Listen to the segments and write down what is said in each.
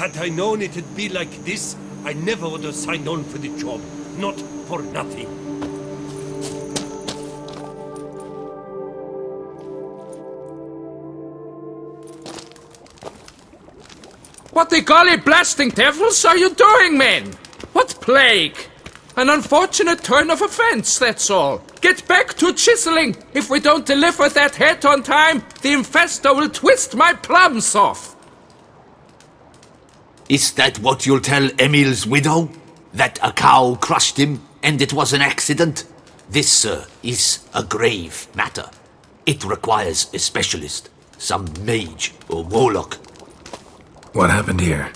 Had I known it'd be like this, I never would have signed on for the job. Not for nothing. What the golly blasting devils are you doing, men? What plague? An unfortunate turn of events, that's all. Get back to chiseling. If we don't deliver that head on time, the infestor will twist my plums off. Is that what you'll tell Emil's widow? That a cow crushed him and it was an accident? This, sir, is a grave matter. It requires a specialist, some mage or warlock. What happened here?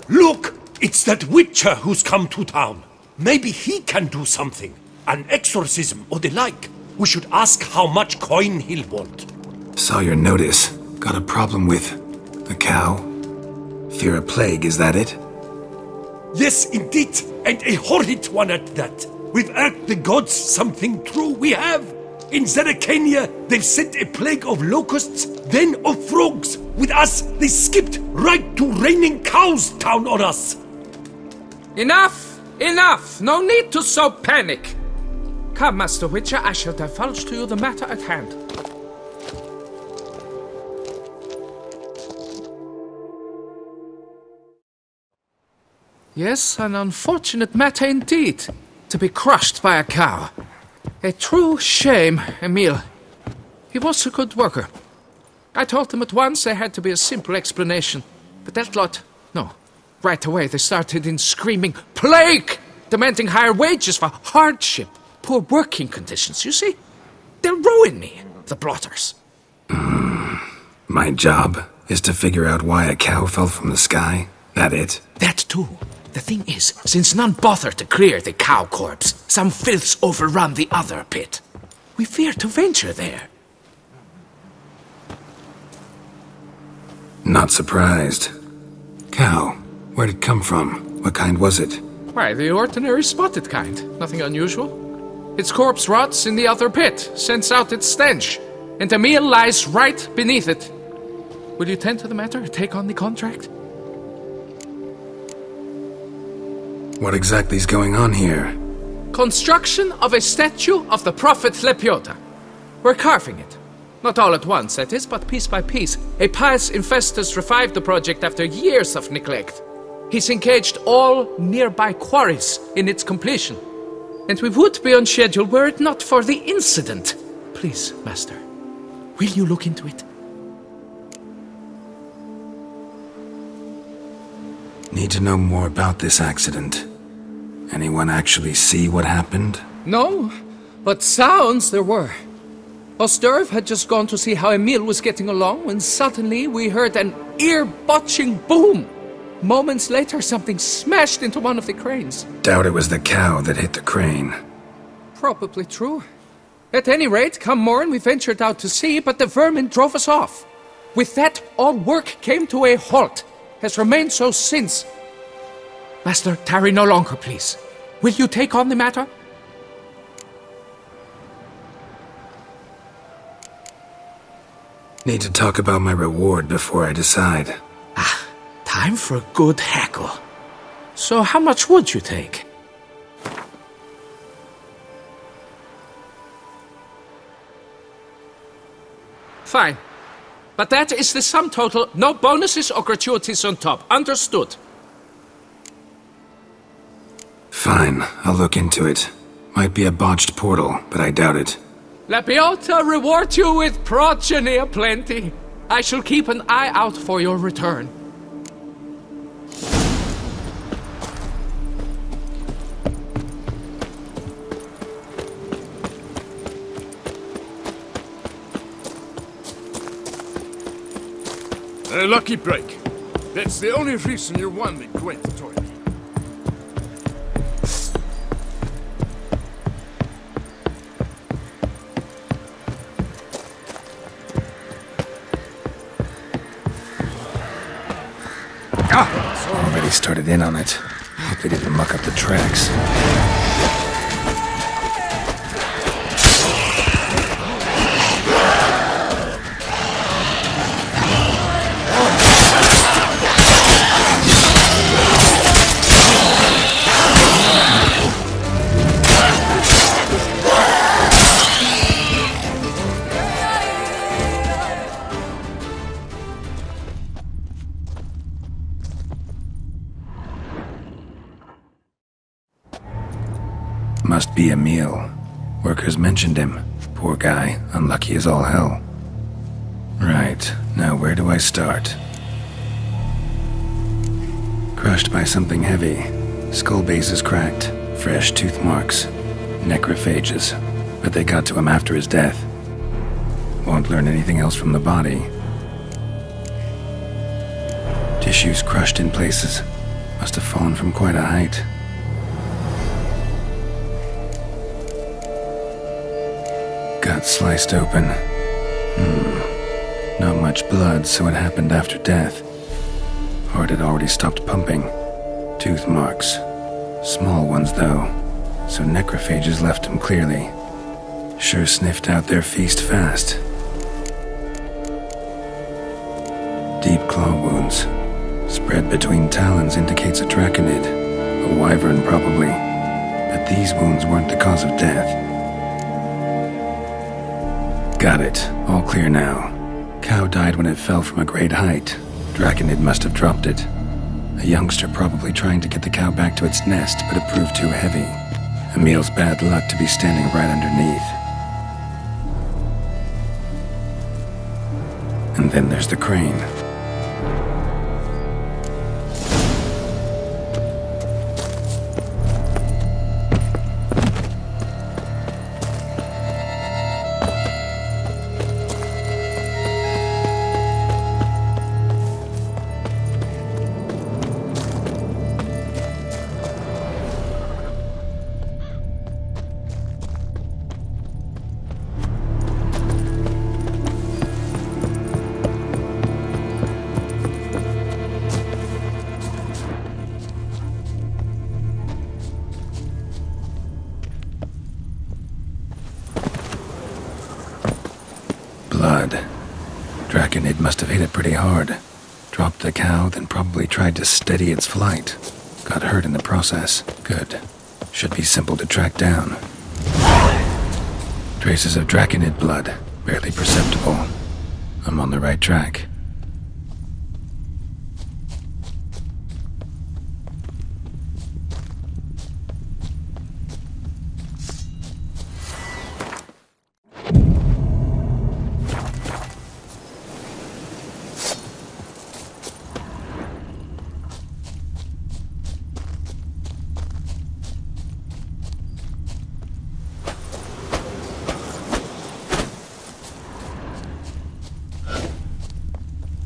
Look! It's that witcher who's come to town. Maybe he can do something. An exorcism or the like. We should ask how much coin he'll want. Saw your notice. Got a problem with a cow? Fear a plague, is that it? Yes, indeed. And a horrid one at that. We've irked the gods something true, we have. In Zeracania, they've sent a plague of locusts, then of frogs. With us, they skipped right to raining cows down on us. Enough! Enough! No need to so panic! Come, Master Witcher, I shall divulge to you the matter at hand. Yes, an unfortunate matter indeed, to be crushed by a cow. A true shame, Emil. He was a good worker. I told them at once there had to be a simple explanation, but that lot, no. Right away they started in screaming, "Plague!" demanding higher wages for hardship, poor working conditions, you see? They'll ruin me, the blotters. My job is to figure out why a cow fell from the sky? That it? That too. The thing is, since none bothered to clear the cow corpse, some filths overrun the other pit. We fear to venture there. Not surprised. Cow, where'd it come from? What kind was it? Why, the ordinary spotted kind. Nothing unusual. Its corpse rots in the other pit, sends out its stench, and Emil lies right beneath it. Will you tend to the matter, take on the contract? What exactly is going on here? Construction of a statue of the prophet Lepiota. We're carving it. Not all at once, that is, but piece by piece. A pious infestor's revived the project after years of neglect. He's engaged all nearby quarries in its completion. And we would be on schedule were it not for the incident. Please, Master, will you look into it? Need to know more about this accident. Anyone actually see what happened? No, but sounds there were. Osterv had just gone to see how Emil was getting along when suddenly we heard an ear-botching boom. Moments later, something smashed into one of the cranes. Doubt it was the cow that hit the crane. Probably true. At any rate, come morn we ventured out to sea, but the vermin drove us off. With that, all work came to a halt. Has remained so since. Master, tarry no longer, please. Will you take on the matter? Need to talk about my reward before I decide. Time for a good hackle. So how much would you take? Fine. But that is the sum total, no bonuses or gratuities on top. Understood? Fine, I'll look into it. Might be a botched portal, but I doubt it. Lepiota reward you with progeny aplenty. I shall keep an eye out for your return. A lucky break. That's the only reason you won the Gwent tournament. Already started in on it. Hope they didn't muck up the tracks. Must be Emil. Workers mentioned him. Poor guy, unlucky as all hell. Right, now where do I start? Crushed by something heavy. Skull base is cracked. Fresh tooth marks. Necrophages. But they got to him after his death. Won't learn anything else from the body. Tissues crushed in places. Must have fallen from quite a height. Gut sliced open. Not much blood, so it happened after death. Heart had already stopped pumping. Tooth marks. Small ones, though, so necrophages left him clearly. Sure sniffed out their feast fast. Deep claw wounds. Spread between talons indicates a draconid. A wyvern, probably. But these wounds weren't the cause of death. Got it. All clear now. Cow died when it fell from a great height. Draconid must have dropped it. A youngster probably trying to get the cow back to its nest, but it proved too heavy. Emil's bad luck to be standing right underneath. And then there's the crane. Blood. Draconid must have hit it pretty hard. Dropped the cow, then probably tried to steady its flight. Got hurt in the process. Good. Should be simple to track down. Traces of Draconid blood. Barely perceptible. I'm on the right track.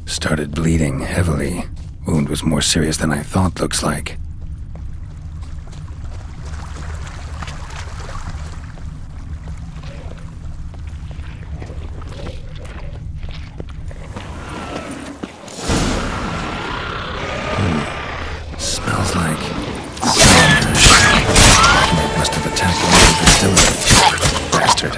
Started bleeding heavily. Wound was more serious than I thought, looks like. Smells like... It must have attacked one of the distillery. Bastard.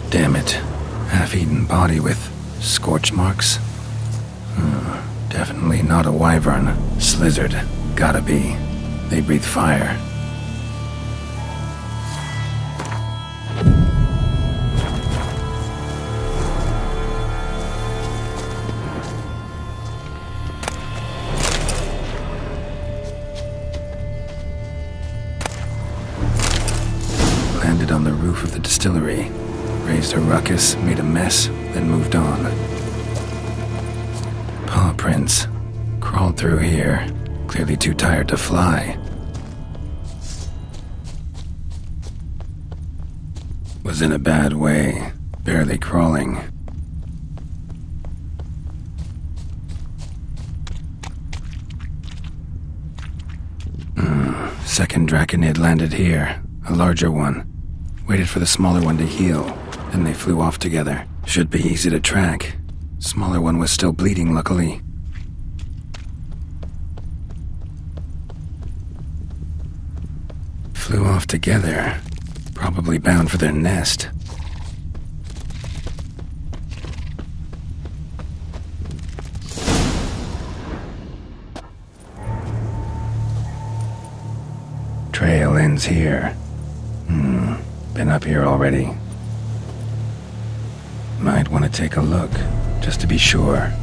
Damn it. Half-eaten body with scorch marks? Definitely not a wyvern. Slizzard. Gotta be. They breathe fire. Landed on the roof of the distillery. Raised a ruckus, made a mess, then moved on. Paw prints. Crawled through here. Clearly too tired to fly. Was in a bad way. Barely crawling. Second Draconid landed here. A larger one. Waited for the smaller one to heal. Then they flew off together. Should be easy to track. Smaller one was still bleeding, luckily. Flew off together. Probably bound for their nest. Trail ends here. Been up here already. Might want to take a look, just to be sure.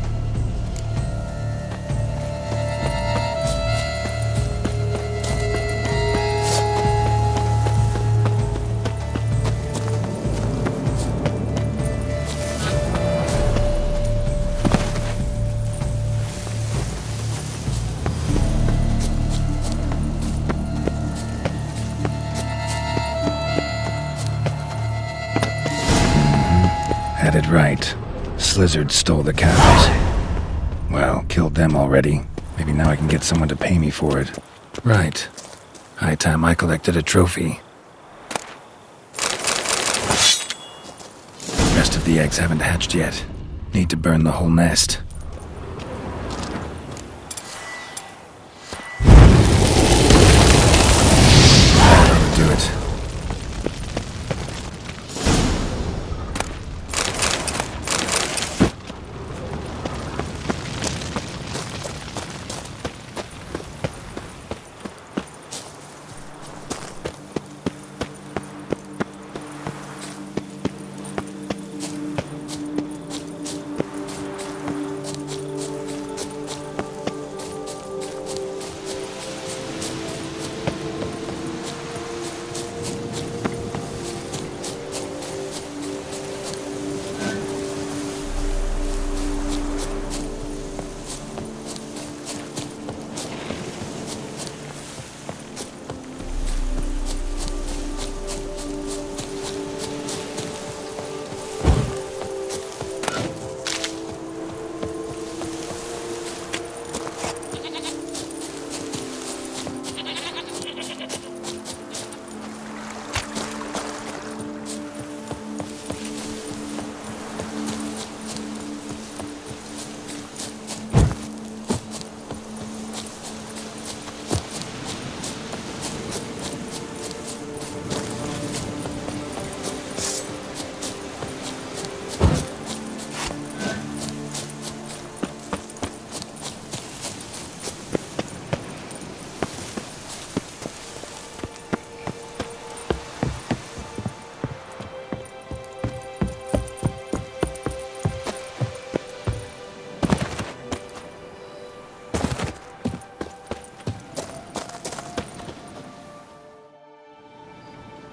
Had it right. Slizzard stole the cows. Well, killed them already. Maybe now I can get someone to pay me for it. Right. High time I collected a trophy. Rest of the eggs haven't hatched yet. Need to burn the whole nest. That'll do it.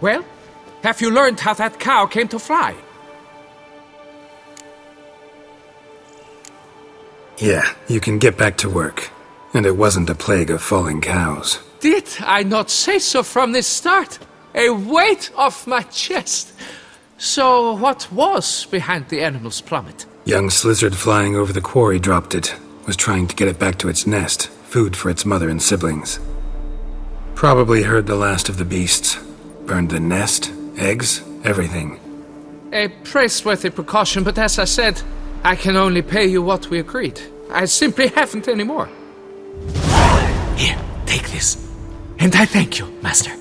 Well, have you learned how that cow came to fly? Yeah, you can get back to work. And it wasn't a plague of falling cows. Did I not say so from the start? A weight off my chest. So what was behind the animal's plummet? Young Slizzard flying over the quarry dropped it. Was trying to get it back to its nest. Food for its mother and siblings. Probably heard the last of the beasts. Burned the nest, eggs, everything. A praiseworthy precaution, but as I said, I can only pay you what we agreed. I simply haven't any more. Here, take this. And I thank you, Master.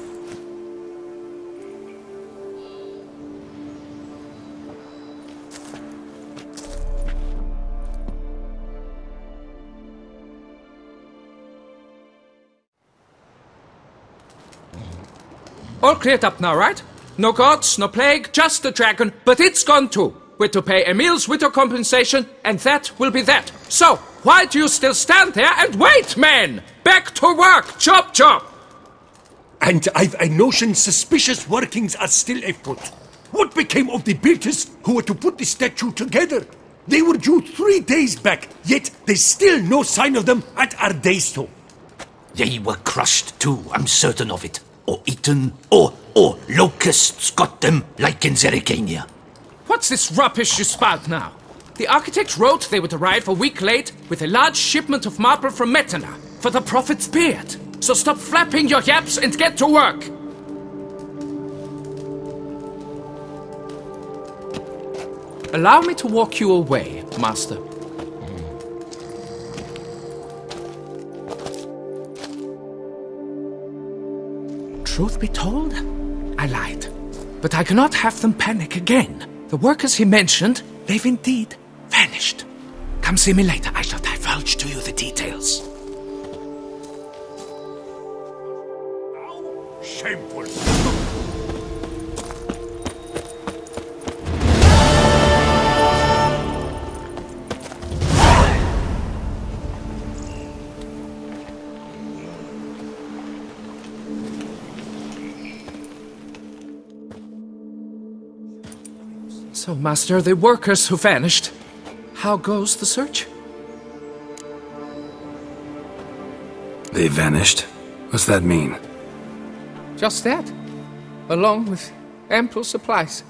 All cleared up now, right? No gods, no plague, just the dragon, but it's gone too. We're to pay Emil's widow compensation, and that will be that. So, why do you still stand there and wait, men? Back to work! Chop, chop! And I've a notion suspicious workings are still afoot. What became of the builders who were to put the statue together? They were due 3 days back, yet there's still no sign of them at our daysto. They were crushed too, I'm certain of it. Or eaten, or locusts got them, like in Zerikania. What's this rubbish you spout now? The architect wrote they would arrive a week late with a large shipment of marble from Metana for the prophet's beard. So stop flapping your yaps and get to work! Allow me to walk you away, Master. Truth be told, I lied. But I cannot have them panic again. The workers he mentioned, they've indeed vanished. Come see me later. I shall divulge to you the details. Shameful. So, Master, the workers who vanished, how goes the search? They vanished? What's that mean? Just that, along with ample supplies.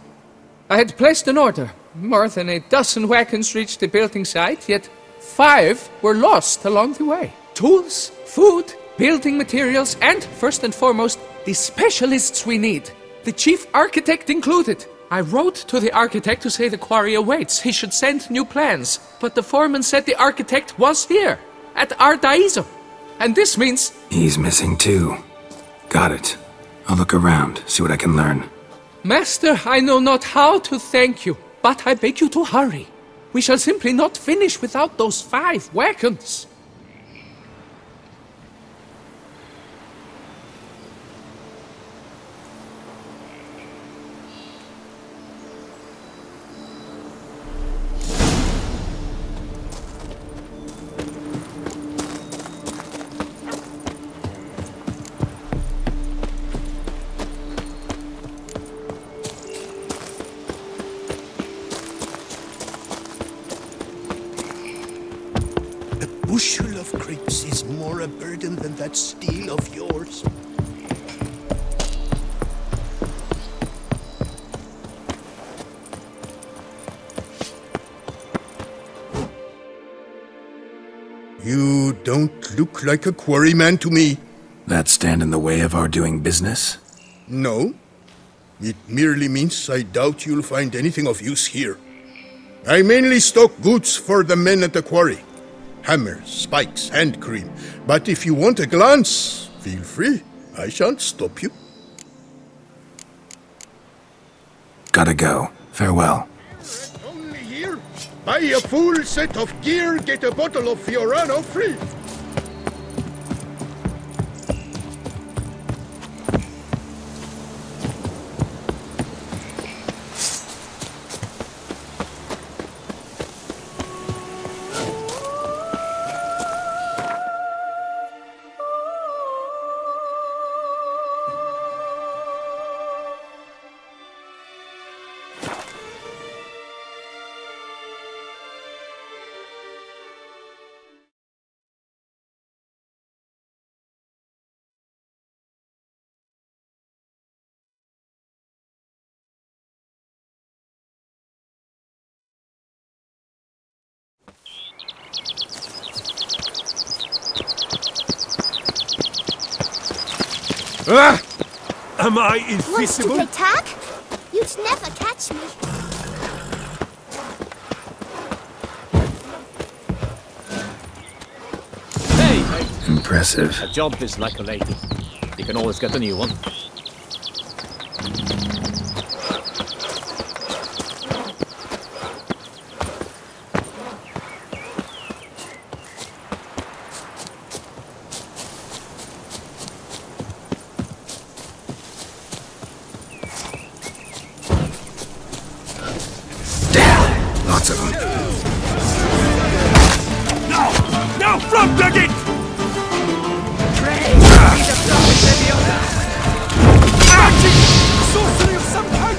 I had placed an order. More than a dozen wagons reached the building site, yet 5 were lost along the way. Tools, food, building materials, and, first and foremost, the specialists we need. The chief architect included. I wrote to the architect to say the quarry awaits. He should send new plans. But the foreman said the architect was here, at Ardaizo. And this means... He's missing too. Got it. I'll look around, see what I can learn. Master, I know not how to thank you, but I beg you to hurry. We shall simply not finish without those 5 wagons. Bushel of grapes is more a burden than that steel of yours. You don't look like a quarryman to me. That stand in the way of our doing business? No. It merely means I doubt you'll find anything of use here. I mainly stock goods for the men at the quarry. Hammers, spikes, hand cream. But if you want a glance, feel free. I shan't stop you. Gotta go. Farewell. Only here? Buy a full set of gear, get a bottle of Fiorano free. Ah! Am I Want to invisible? attack? You'd never catch me. Hey, Impressive. a job is like a lady. You can always get a new one. Lots of them. Now front dug it! Magic! Sorcery of some kind!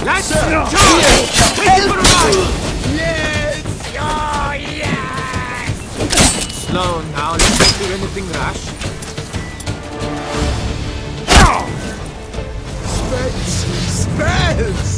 Let's charge! Take it for a ride! Yes! Oh, yeah! slow now. Let's not do anything rash. Spells!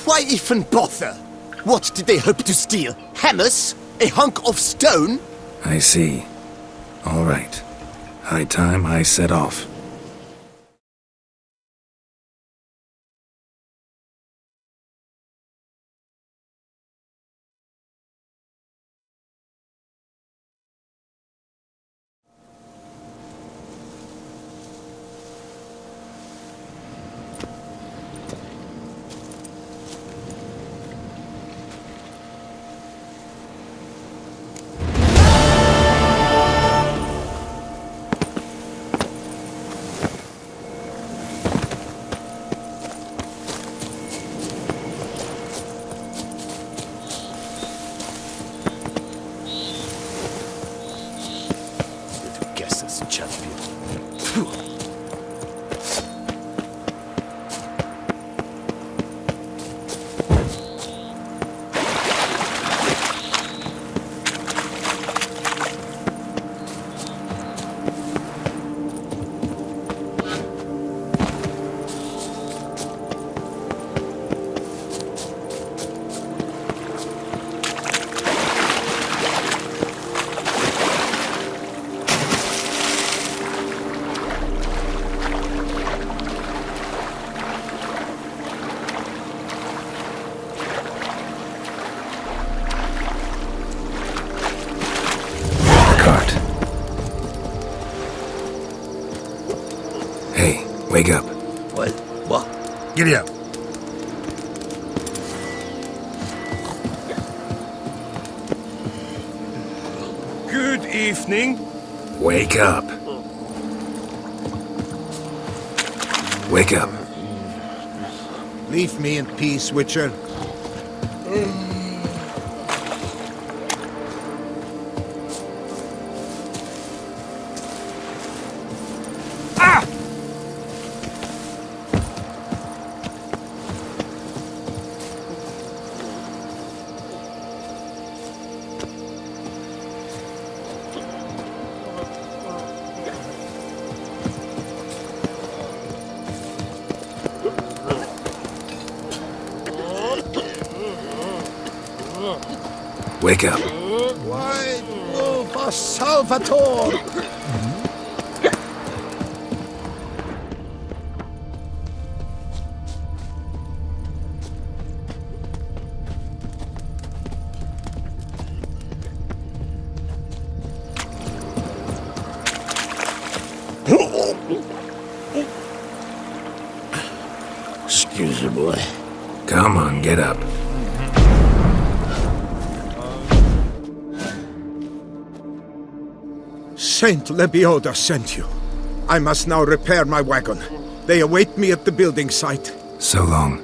Why even bother? What did they hope to steal? Hammers? A hunk of stone? I see. All right. High time I set off. Wake up. What? Giddy up. Good evening. Wake up. Wake up. Leave me in peace, Witcher. Wake up. Why, oh, for Salvatore! Excuse me, boy. Come on, get up. Saint Lebioda sent you. I must now repair my wagon. They await me at the building site. So long.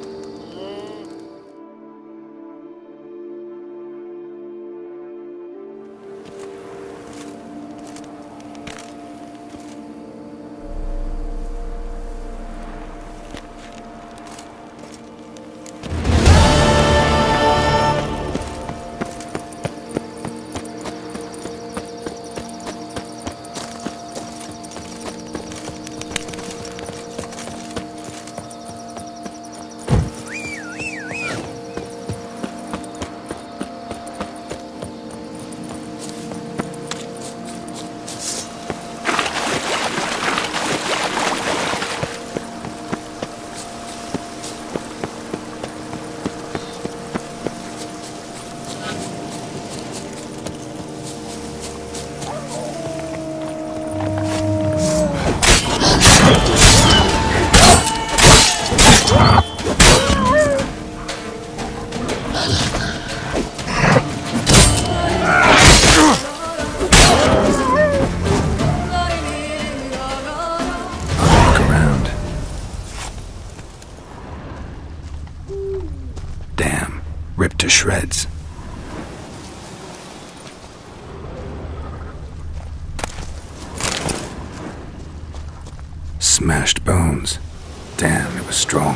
Ripped to shreds. Smashed bones. Damn, it was strong.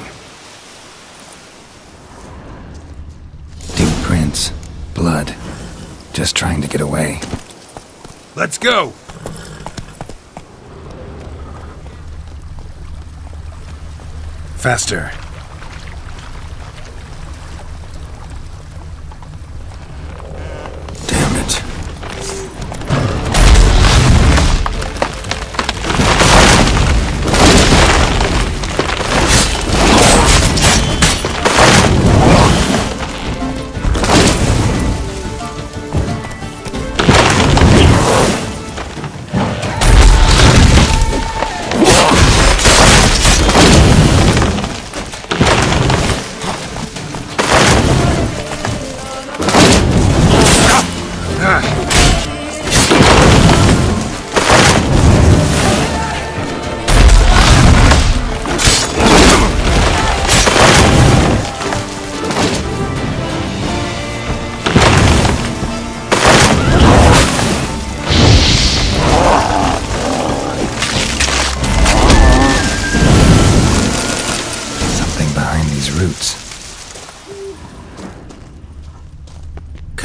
Deep prints. Blood. Just trying to get away. Let's go! Faster.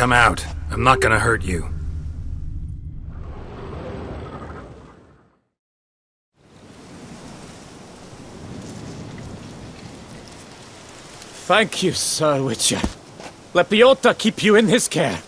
Come out. I'm not gonna hurt you. Thank you, Sir Witcher. Let Biota keep you in his care.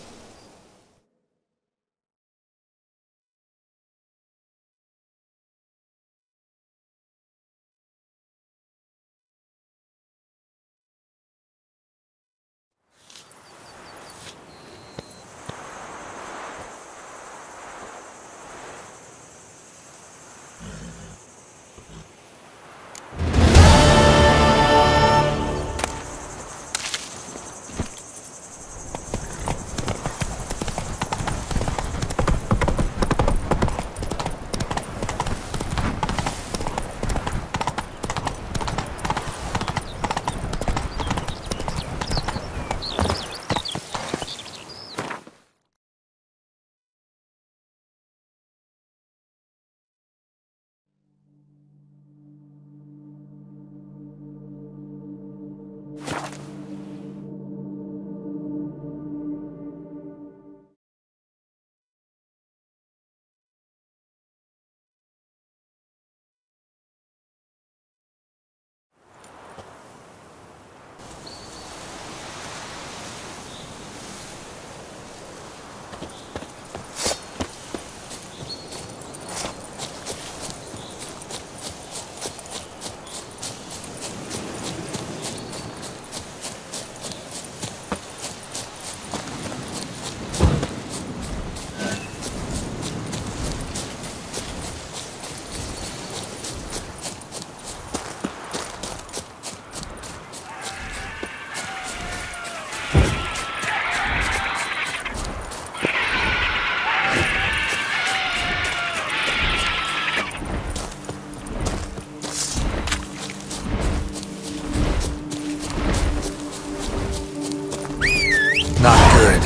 Good.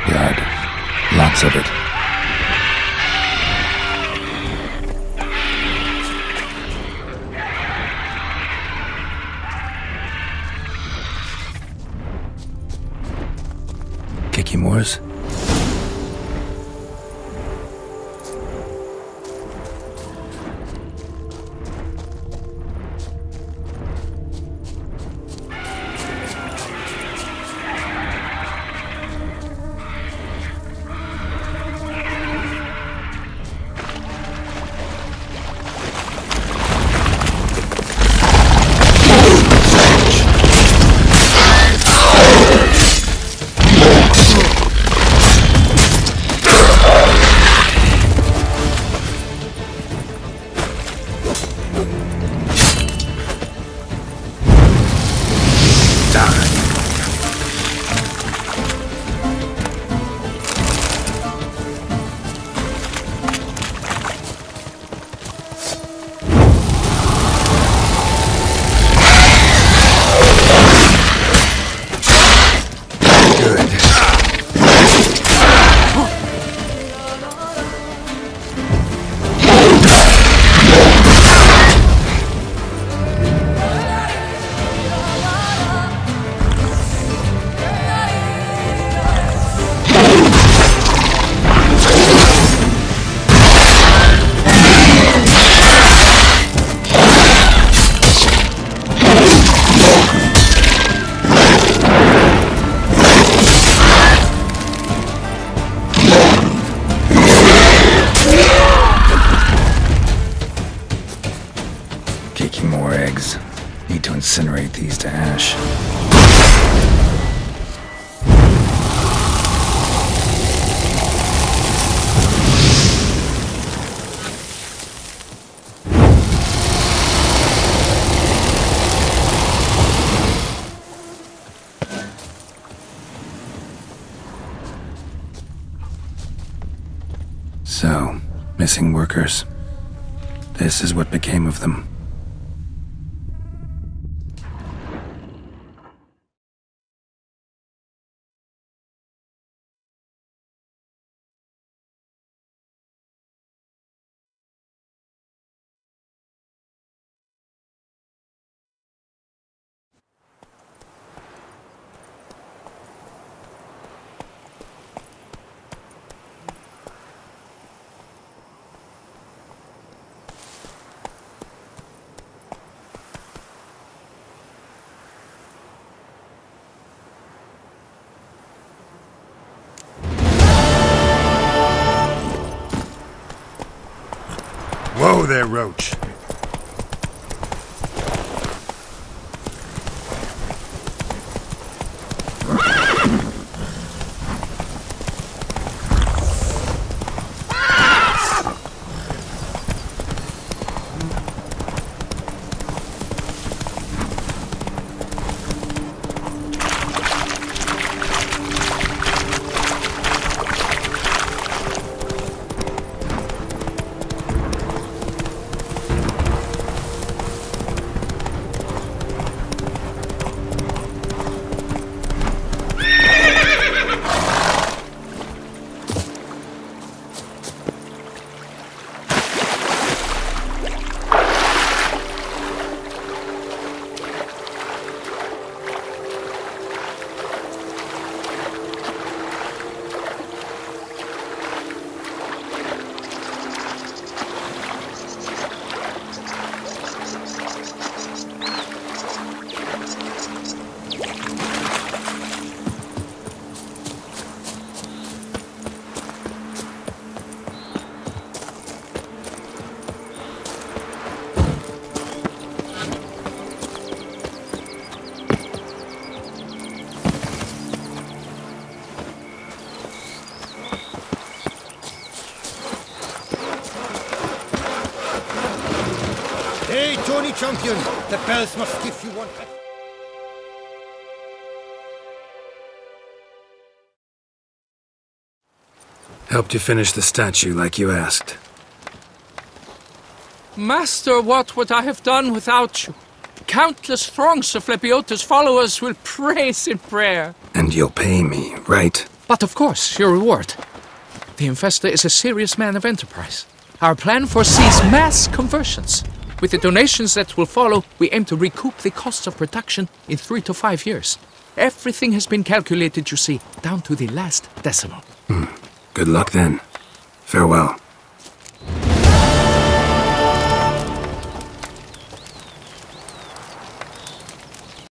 Blood. Lots of it. Moors? Incinerate these to ash. So, missing workers. This is what became of them. Whoa there, Roach. Hey, Tony Champion! The bells must give you one. Helped you finish the statue like you asked. Master, what would I have done without you? Countless throngs of Lebiota's followers will praise in prayer. And you'll pay me, right? But of course, your reward. The Infestor is a serious man of enterprise. Our plan foresees mass conversions. With the donations that will follow, we aim to recoup the costs of production in 3 to 5 years. Everything has been calculated, you see, down to the last decimal. Good luck then. Farewell.